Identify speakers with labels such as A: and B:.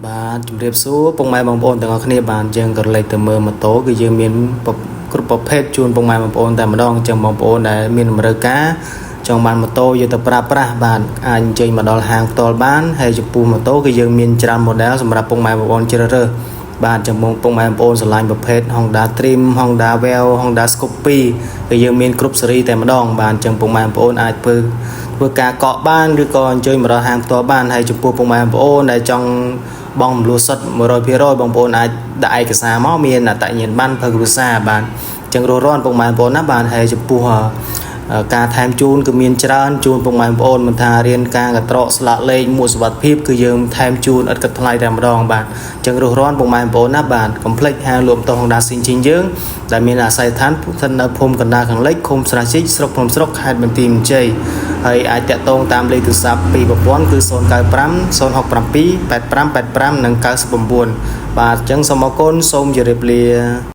A: បាទជំរាបសួរពុកម៉ែបងប្អូនទាំងអស់គ្នាបានយើងក៏លេខទៅមើលម៉ូតូគឺយើងមានគ្រប់ប្រភេទជូនពុកម៉ែបងប្អូនតែម្ដងចឹងបងប្អូនដែលមានតម្រូវការចង់បានម៉ូតូយកទៅប្រើប្រាស់បាទអាចអញ្ជើញមកដល់ហាងផ្ទាល់បានហើយចំពោះម៉ូតូគឺយើងមានច្រើន model សម្រាប់ពុកម៉ែបងប្អូនជ្រើសរើសបាទចំពោះពុកម៉ែបងប្អូនស្រឡាញ់ប្រភេទ Honda Trim Honda Veil Honda Scoopy គឺយើងមានគ្រប់ស៊េរីតែម្ដងបាទចឹងពុកម៉ែបងប្អូនអាចធ្វើការកក់បានឬក៏អញ្ជើញមកដល់ហាងផ្ទាល់បានហើយចំពោះពុកម៉ែបងប្អូនដែលចង់បងមលូសុទ្ធ 100% បងប្អូនអាចដាក់ឯកសារមកមានអត្តញ្ញាណប័ណ្ណភៅគ្រួសារបាទចឹងរស់រាន់ពុកម៉ែបងប្អូនណាបាទហើយចំពោះការថែមជូនគឺមានច្រើនជូនពុកម៉ែបងប្អូនមិនថារៀនការកត្រកស្លាកលេខមួយសុវត្ថិភាពគឺយើងថែមជូនឥតគិតថ្លៃតែម្ដងបាទចឹងរស់រាន់ពុកម៉ែបងប្អូនណាបាទកុំភ្លេចហាងលក់ម៉ូតូ Honda Cincin យើងដែលមានអាស័យដ្ឋានស្ថិតនៅភូមិកណ្ដាលខាងលិចឃុំស្រះជីកស្រុកភ្នំស្រុកខេត្តបន្ទាយមានជ័យហើយអាចតាក់ទងតាមលេខទូរស័ព្ទពីប្រព័ន្ធគឺ095 067 8585និង99បាទចឹងសូមអរគុណសូមជម្រាបលា